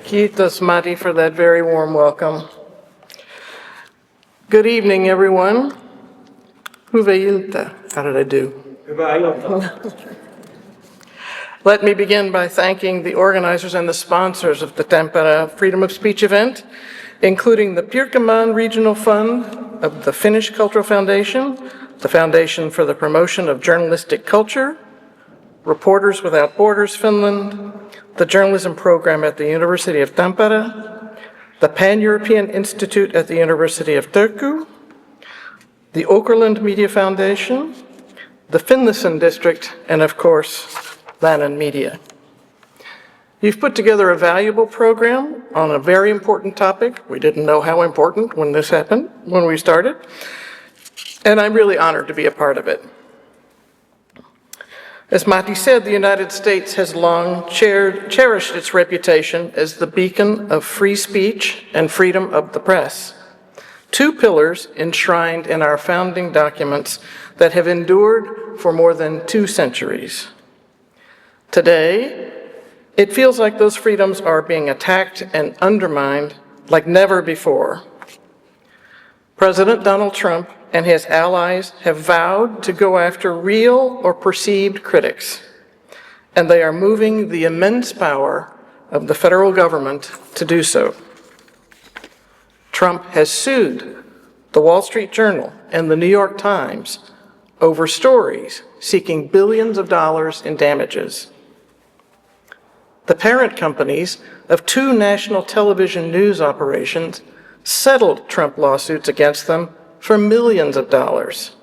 Kiitos, Matti, for that very warm welcome. Good evening, everyone. Hyvää iltaa. How did I do? Hyvää iltaa. Let me begin by thanking the organizers and the sponsors of the Tampere Freedom of Speech event, including the Pirkanmaan Regional Fund of the Finnish Cultural Foundation, the Foundation for the Promotion of Journalistic Culture, Reporters Without Borders Finland, the Journalism Program at the University of Tampere, the Pan-European Institute at the University of Turku, the Åkerlund Media Foundation, the Finlayson District, and of course, Lännen Media. You've put together a valuable program on a very important topic. We didn't know how important when this happened, when we started, and I'm really honored to be a part of it. As Matti said, the United States has long cherished its reputation as the beacon of free speech and freedom of the press, two pillars enshrined in our founding documents that have endured for more than 2 centuries. Today, it feels like those freedoms are being attacked and undermined like never before. President Donald Trump and his allies have vowed to go after real or perceived critics, and they are moving the immense power of the federal government to do so. Trump has sued the Wall Street Journal and the New York Times over stories seeking billions of dollars in damages. The parent companies of 2 national television news operations settled Trump lawsuits against them for millions of dollars.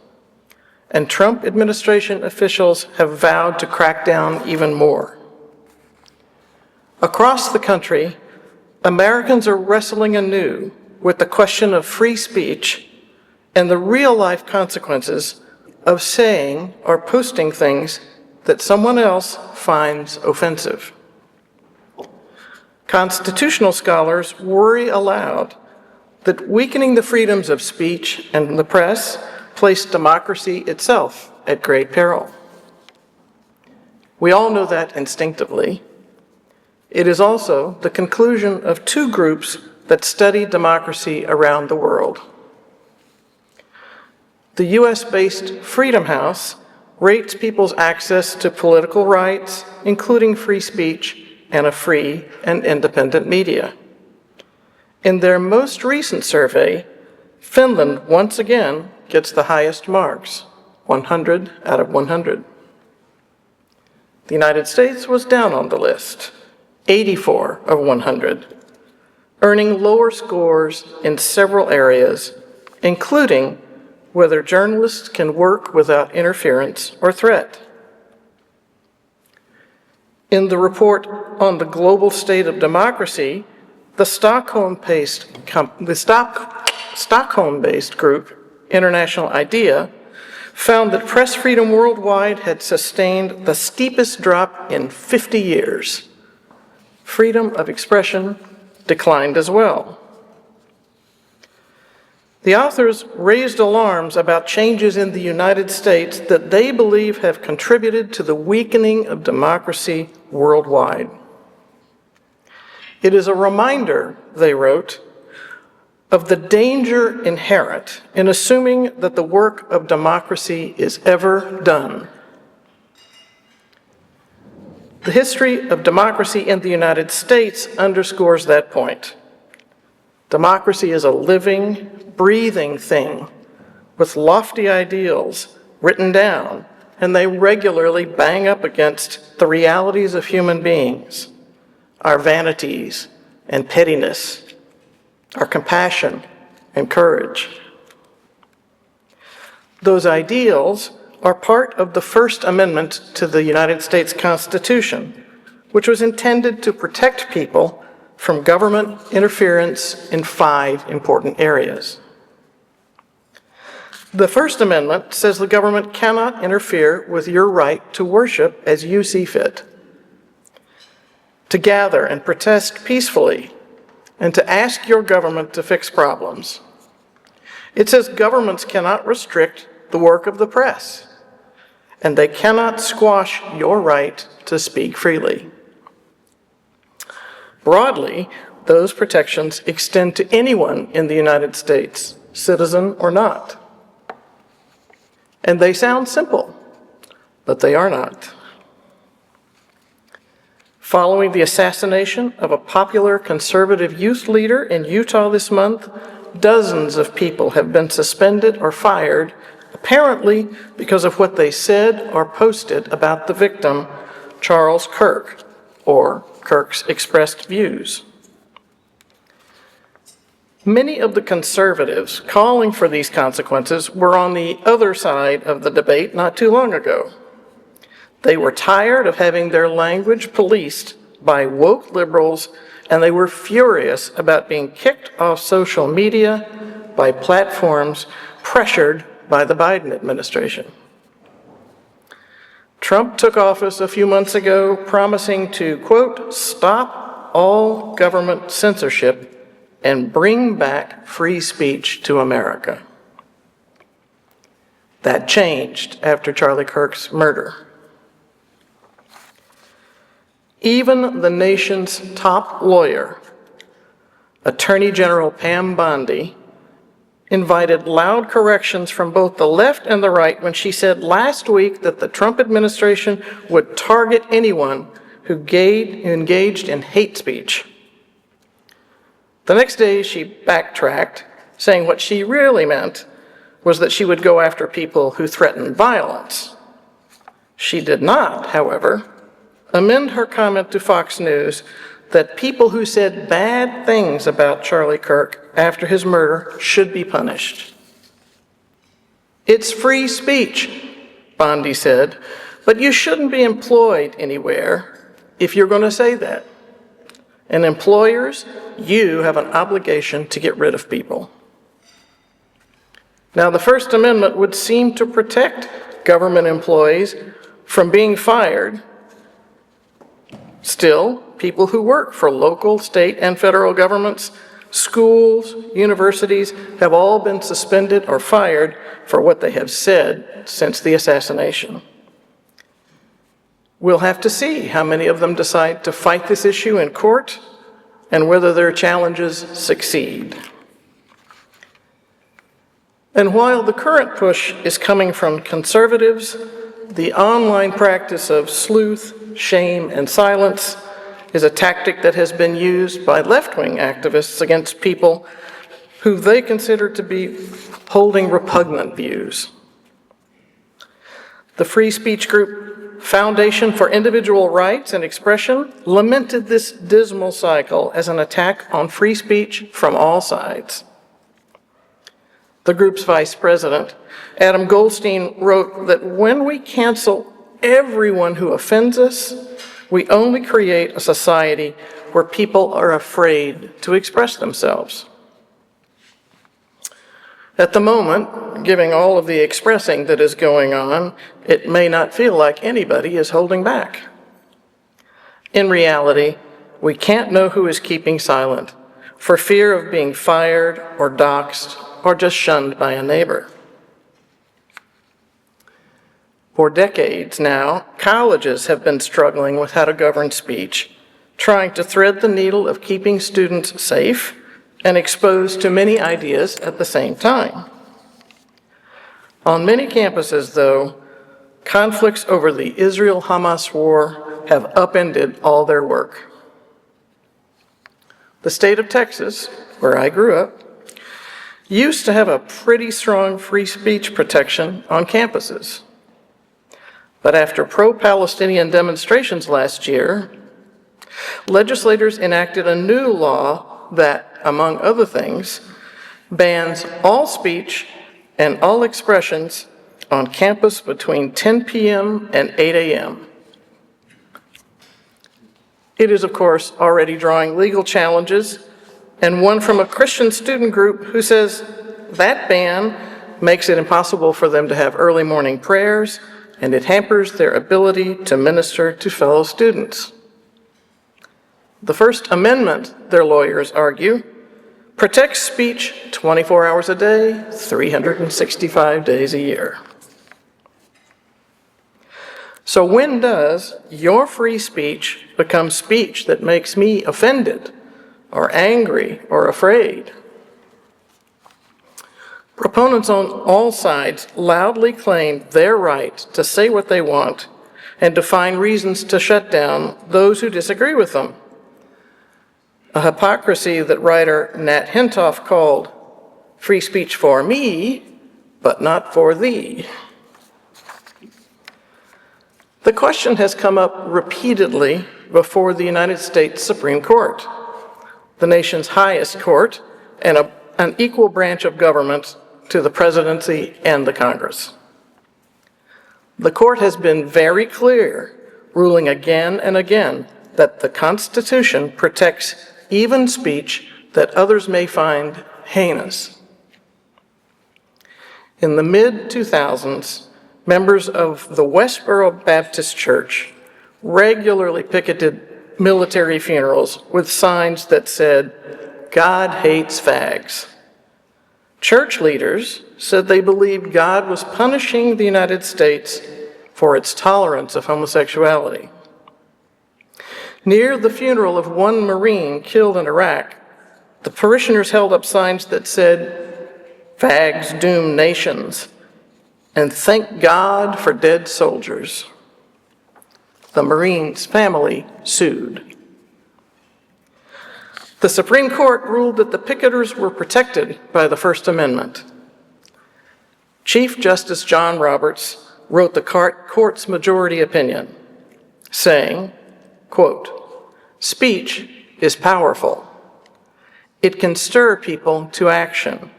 And Trump administration officials have vowed to crack down even more. Across the country, Americans are wrestling anew with the question of free speech and the real-life consequences of saying or posting things that someone else finds offensive. Constitutional scholars worry aloud that weakening the freedoms of speech and the press place democracy itself at great peril. We all know that instinctively. It is also the conclusion of 2 groups that study democracy around the world. The US-based Freedom House rates people's access to political rights, including free speech and a free and independent media. In their most recent survey, Finland once again gets the highest marks, 100 out of 100. The United States was down on the list, 84 of 100, earning lower scores in several areas, including whether journalists can work without interference or threat. In the report on the global state of democracy, the Stockholm-based group, International IDEA, found that press freedom worldwide had sustained the steepest drop in 50 years. Freedom of expression declined as well. The authors raised alarms about changes in the United States that they believe have contributed to the weakening of democracy worldwide. It is a reminder, they wrote, of the danger inherent in assuming that the work of democracy is ever done. The history of democracy in the United States underscores that point. Democracy is a living, breathing thing with lofty ideals written down, and they regularly bang up against the realities of human beings, our vanities and pettiness, our compassion and courage. Those ideals are part of the First Amendment to the United States Constitution, which was intended to protect people from government interference in 5 important areas. The First Amendment says the government cannot interfere with your right to worship as you see fit, to gather and protest peacefully, and to ask your government to fix problems. It says governments cannot restrict the work of the press, and they cannot squash your right to speak freely. Broadly, those protections extend to anyone in the United States, citizen or not. And they sound simple, but they are not. Following the assassination of a popular conservative youth leader in Utah this month, dozens of people have been suspended or fired, apparently because of what they said or posted about the victim, Charles Kirk, or Kirk's expressed views. Many of the conservatives calling for these consequences were on the other side of the debate not too long ago. They were tired of having their language policed by woke liberals, and they were furious about being kicked off social media by platforms pressured by the Biden administration. Trump took office a few months ago promising to, quote, stop all government censorship and bring back free speech to America. That changed after Charlie Kirk's murder. Even the nation's top lawyer, Attorney General Pam Bondi, invited loud corrections from both the left and the right when she said last week that the Trump administration would target anyone who engaged in hate speech. The next day, she backtracked, saying what she really meant was that she would go after people who threatened violence. She did not, however, amend her comment to Fox News that people who said bad things about Charlie Kirk after his murder should be punished. It's free speech, Bondi said, but you shouldn't be employed anywhere if you're going to say that. And employers, you have an obligation to get rid of people. Now, the First Amendment would seem to protect government employees from being fired. Still, people who work for local, state, and federal governments, schools, universities, have all been suspended or fired for what they have said since the assassination. We'll have to see how many of them decide to fight this issue in court and whether their challenges succeed. And while the current push is coming from conservatives, the online practice of sleuth, shame, and silence is a tactic that has been used by left-wing activists against people who they consider to be holding repugnant views. The free speech group Foundation for Individual Rights and Expression lamented this dismal cycle as an attack on free speech from all sides. The group's vice president, Adam Goldstein, wrote that when we cancel everyone who offends us, we only create a society where people are afraid to express themselves. At the moment, given all of the expressing that is going on, it may not feel like anybody is holding back. In reality, we can't know who is keeping silent for fear of being fired or doxxed or just shunned by a neighbor. For decades now, colleges have been struggling with how to govern speech, trying to thread the needle of keeping students safe and exposed to many ideas at the same time. On many campuses, though, conflicts over the Israel-Hamas war have upended all their work. The state of Texas, where I grew up, used to have a pretty strong free speech protection on campuses. But after pro-Palestinian demonstrations last year, legislators enacted a new law that, among other things, bans all speech and all expressions on campus between 10 p.m. and 8 a.m. It is, of course, already drawing legal challenges, and one from a Christian student group who says that ban makes it impossible for them to have early morning prayers, and it hampers their ability to minister to fellow students. The First Amendment, their lawyers argue, protects speech 24 hours a day, 365 days a year. So when does your free speech become speech that makes me offended or angry or afraid? Proponents on all sides loudly claim their right to say what they want and to find reasons to shut down those who disagree with them. A hypocrisy that writer Nat Hentoff called free speech for me, but not for thee. The question has come up repeatedly before the United States Supreme Court, the nation's highest court and an equal branch of government to the presidency and the Congress. The court has been very clear, ruling again and again that the Constitution protects even speech that others may find heinous. In the mid-2000s, members of the Westboro Baptist Church regularly picketed military funerals with signs that said, "God hates fags." Church leaders said they believed God was punishing the United States for its tolerance of homosexuality. Near the funeral of one Marine killed in Iraq, the parishioners held up signs that said, "Fags doom nations," and "Thank God for dead soldiers." The Marine's family sued. The Supreme Court ruled that the picketers were protected by the First Amendment. Chief Justice John Roberts wrote the court's majority opinion, saying, quote, "Speech is powerful. It can stir people to action.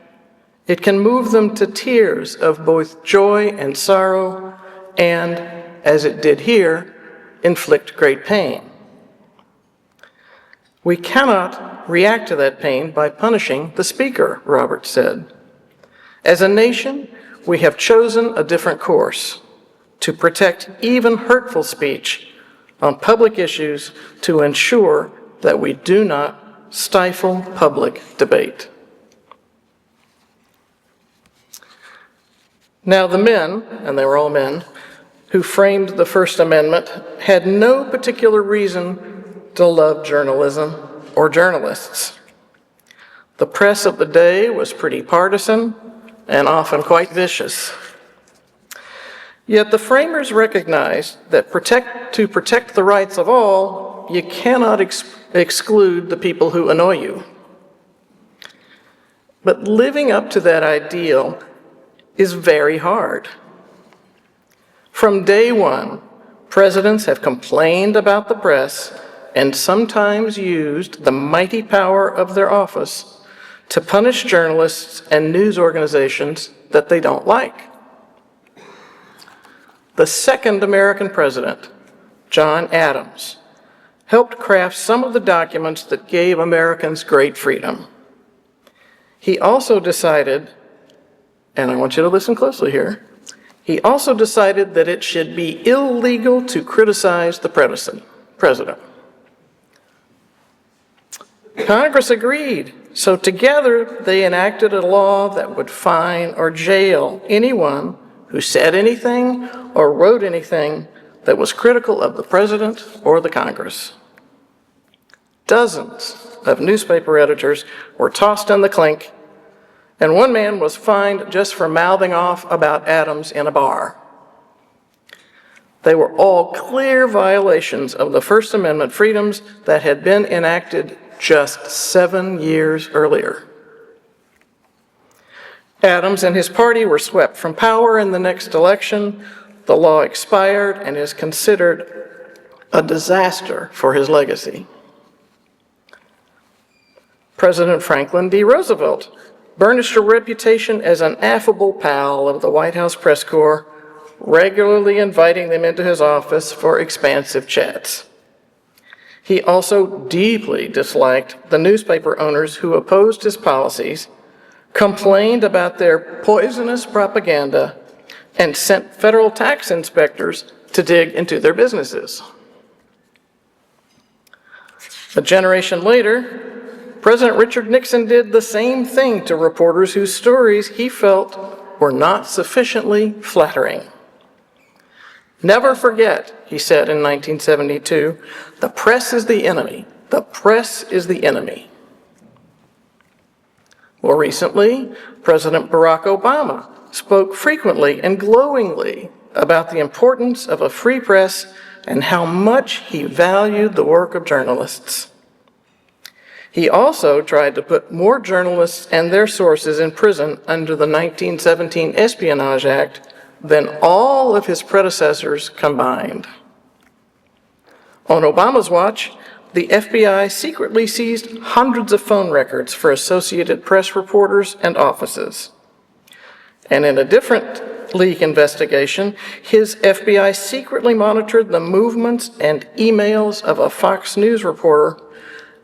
It can move them to tears of both joy and sorrow, and, as it did here, inflict great pain. We cannot react to that pain by punishing the speaker," Roberts said. "As a nation, we have chosen a different course: to protect even hurtful speech on public issues to ensure that we do not stifle public debate." Now, the men, and they were all men, who framed the First Amendment had no particular reason to love journalism or journalists. The press of the day was pretty partisan and often quite vicious. Yet the framers recognized that to protect the rights of all, you cannot exclude the people who annoy you. But living up to that ideal is very hard. From day one, presidents have complained about the press and sometimes used the mighty power of their office to punish journalists and news organizations that they don't like. The second American president, John Adams, helped craft some of the documents that gave Americans great freedom. He also decided, and I want you to listen closely here, he also decided that it should be illegal to criticize the president. Congress agreed, so together they enacted a law that would fine or jail anyone who said anything or wrote anything that was critical of the president or the Congress. Dozens of newspaper editors were tossed in the clink, and one man was fined just for mouthing off about Adams in a bar. They were all clear violations of the First Amendment freedoms that had been enacted just 7 years earlier. Adams and his party were swept from power in the next election. The law expired and is considered a disaster for his legacy. President Franklin D. Roosevelt burnished a reputation as an affable pal of the White House press corps, regularly inviting them into his office for expansive chats. He also deeply disliked the newspaper owners who opposed his policies, complained about their poisonous propaganda, and sent federal tax inspectors to dig into their businesses. A generation later, President Richard Nixon did the same thing to reporters whose stories he felt were not sufficiently flattering. Never forget, he said in 1972, the press is the enemy. The press is the enemy. More recently, President Barack Obama spoke frequently and glowingly about the importance of a free press and how much he valued the work of journalists. He also tried to put more journalists and their sources in prison under the 1917 Espionage Act than all of his predecessors combined. On Obama's watch, the FBI secretly seized hundreds of phone records for Associated Press reporters and offices. And in a different leak investigation, his FBI secretly monitored the movements and emails of a Fox News reporter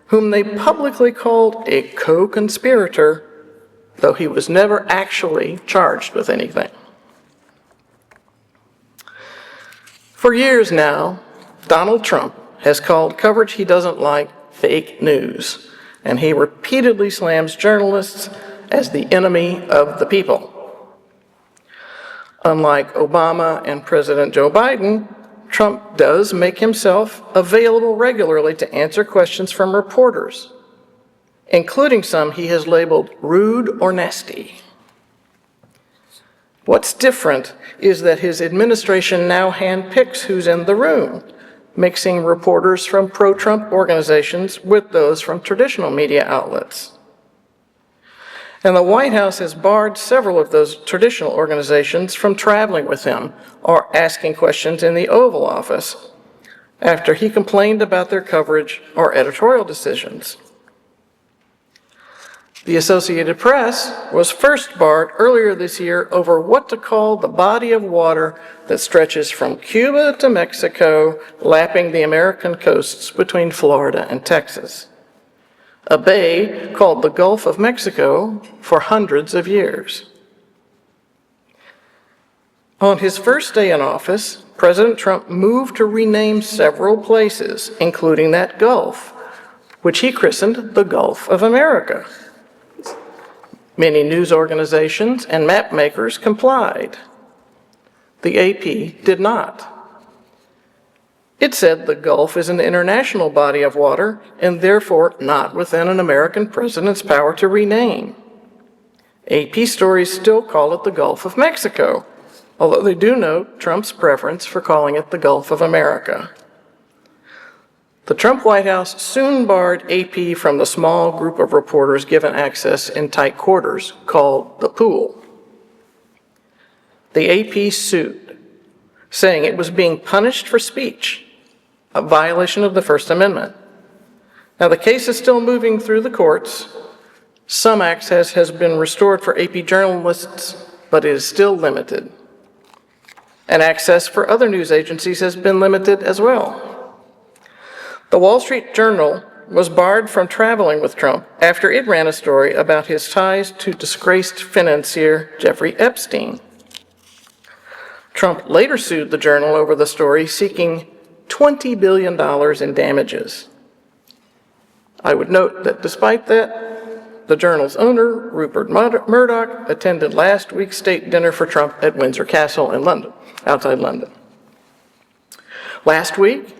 whom they publicly called a co-conspirator, though he was never actually charged with anything. For years now, Donald Trump has called coverage he doesn't like fake news, and he repeatedly slams journalists as the enemy of the people. Unlike Obama and President Joe Biden, Trump does make himself available regularly to answer questions from reporters, including some he has labeled rude or nasty. What's different is that his administration now handpicks who's in the room, mixing reporters from pro-Trump organizations with those from traditional media outlets. And the White House has barred several of those traditional organizations from traveling with him or asking questions in the Oval Office after he complained about their coverage or editorial decisions. The Associated Press was first barred earlier this year over what to call the body of water that stretches from Cuba to Mexico, lapping the American coasts between Florida and Texas. A bay called the Gulf of Mexico for hundreds of years. On his first day in office, President Trump moved to rename several places, including that Gulf, which he christened the Gulf of America. Many news organizations and map makers complied. The AP did not. It said the Gulf is an international body of water and therefore not within an American president's power to rename. AP stories still call it the Gulf of Mexico, although they do note Trump's preference for calling it the Gulf of America. The Trump White House soon barred AP from the small group of reporters given access in tight quarters called the pool. The AP sued, saying it was being punished for speech, a violation of the First Amendment. Now, the case is still moving through the courts. Some access has been restored for AP journalists, but it is still limited. And access for other news agencies has been limited as well. The Wall Street Journal was barred from traveling with Trump after it ran a story about his ties to disgraced financier Jeffrey Epstein. Trump later sued the Journal over the story, seeking $20 billion in damages. I would note that despite that, the Journal's owner, Rupert Murdoch, attended last week's state dinner for Trump at Windsor Castle in London, outside London. Last week,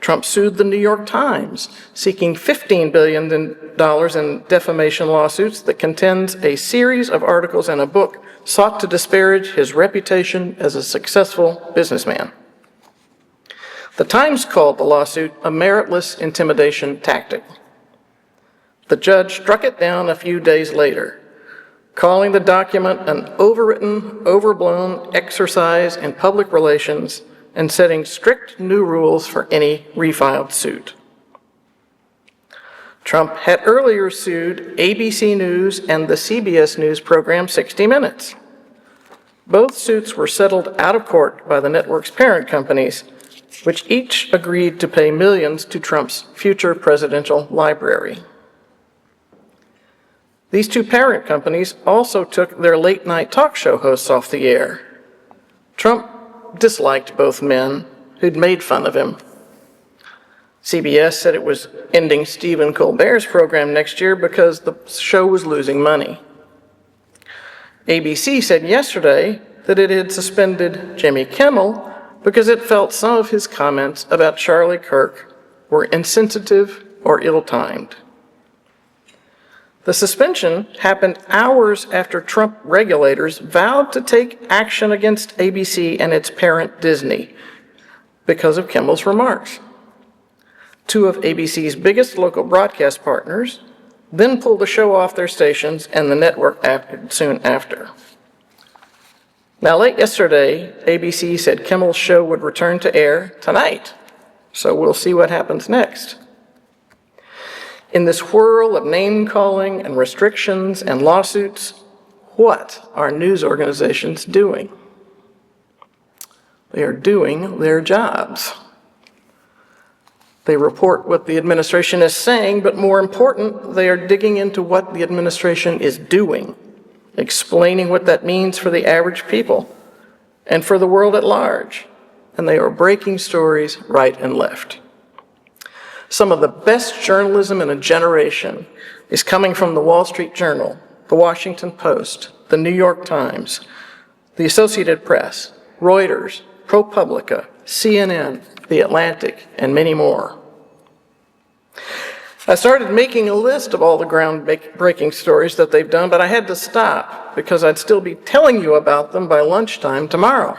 Trump sued the New York Times, seeking $15 billion in defamation lawsuits that contends a series of articles and a book sought to disparage his reputation as a successful businessman. The Times called the lawsuit a meritless intimidation tactic. The judge struck it down a few days later, calling the document an overwritten, overblown exercise in public relations and setting strict new rules for any refiled suit. Trump had earlier sued ABC News and the CBS News program 60 Minutes. Both suits were settled out of court by the network's parent companies, which each agreed to pay millions to Trump's future presidential library. These two parent companies also took their late-night talk show hosts off the air. Trump disliked both men who'd made fun of him. CBS said it was ending Stephen Colbert's program next year because the show was losing money. ABC said yesterday that it had suspended Jimmy Kimmel because it felt some of his comments about Charlie Kirk were insensitive or ill-timed. The suspension happened hours after Trump regulators vowed to take action against ABC and its parent Disney because of Kimmel's remarks. Two of ABC's biggest local broadcast partners then pulled the show off their stations, and the network acted soon after. Now, late yesterday, ABC said Kimmel's show would return to air tonight, so we'll see what happens next. In this whirl of name-calling and restrictions and lawsuits, what are news organizations doing? They are doing their jobs. They report what the administration is saying, but more important, they are digging into what the administration is doing, explaining what that means for the average people and for the world at large, and they are breaking stories right and left. Some of the best journalism in a generation is coming from the Wall Street Journal, the Washington Post, the New York Times, the Associated Press, Reuters, ProPublica, CNN, The Atlantic, and many more. I started making a list of all the groundbreaking stories that they've done, but I had to stop because I'd still be telling you about them by lunchtime tomorrow.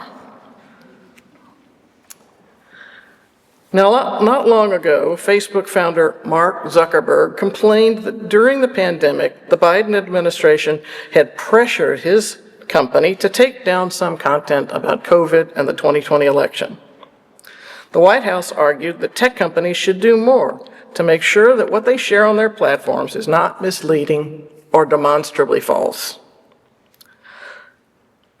Now, not long ago, Facebook founder Mark Zuckerberg complained that during the pandemic, the Biden administration had pressured his company to take down some content about COVID and the 2020 election. The White House argued that tech companies should do more to make sure that what they share on their platforms is not misleading or demonstrably false.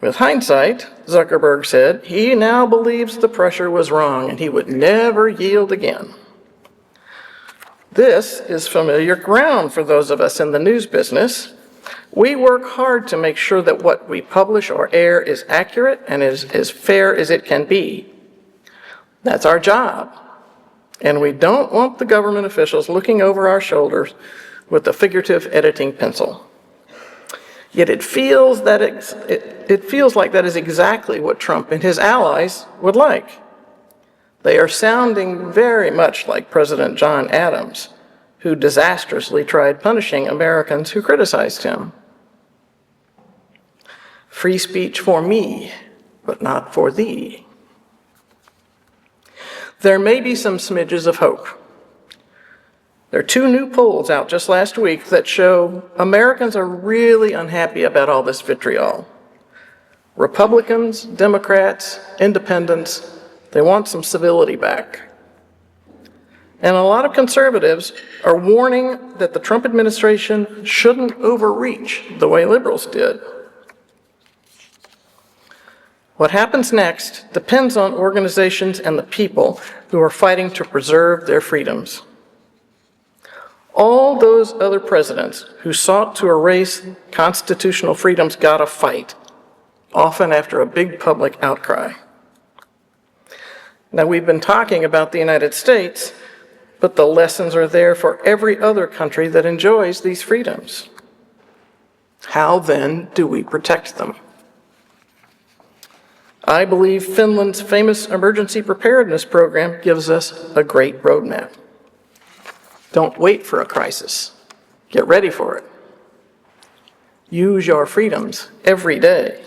With hindsight, Zuckerberg said, he now believes the pressure was wrong and he would never yield again. This is familiar ground for those of us in the news business. We work hard to make sure that what we publish or air is accurate and is as fair as it can be. That's our job. And we don't want the government officials looking over our shoulders with a figurative editing pencil. Yet it feels like that is exactly what Trump and his allies would like. They are sounding very much like President John Adams, who disastrously tried punishing Americans who criticized him. Free speech for me, but not for thee. There may be some smidges of hope. There are two new polls out just last week that show Americans are really unhappy about all this vitriol. Republicans, Democrats, independents, they want some civility back. And a lot of conservatives are warning that the Trump administration shouldn't overreach the way liberals did. What happens next depends on organizations and the people who are fighting to preserve their freedoms. All those other presidents who sought to erase constitutional freedoms got a fight, often after a big public outcry. Now, we've been talking about the United States, but the lessons are there for every other country that enjoys these freedoms. How then do we protect them? I believe Finland's famous emergency preparedness program gives us a great roadmap. Don't wait for a crisis. Get ready for it. Use your freedoms every day.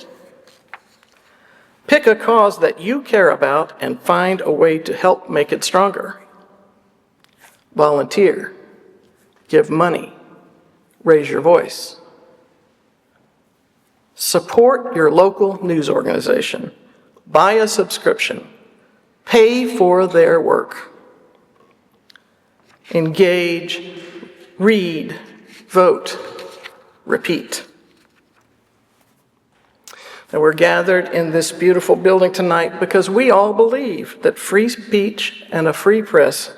Pick a cause that you care about and find a way to help make it stronger. Volunteer. Give money. Raise your voice. Support your local news organization. Buy a subscription. Pay for their work. Engage, read, vote, repeat. And we're gathered in this beautiful building tonight because we all believe that free speech and a free press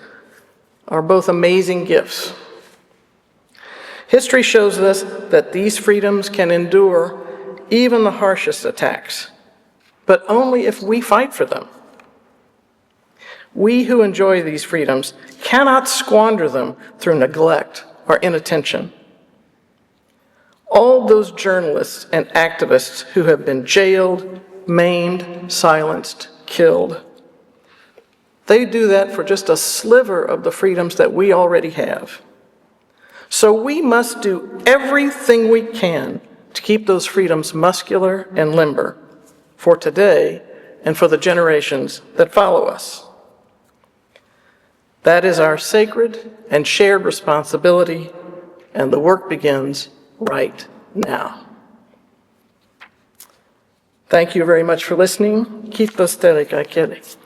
are both amazing gifts. History shows us that these freedoms can endure even the harshest attacks, but only if we fight for them. We who enjoy these freedoms cannot squander them through neglect or inattention. All those journalists and activists who have been jailed, maimed, silenced, killed, They do that for just a sliver of the freedoms that we already have. So we must do everything we can to keep those freedoms muscular and limber for today and for the generations that follow us. That is our sacred and shared responsibility, and the work begins right now. Thank you very much for listening. Kiitos teille kaikille.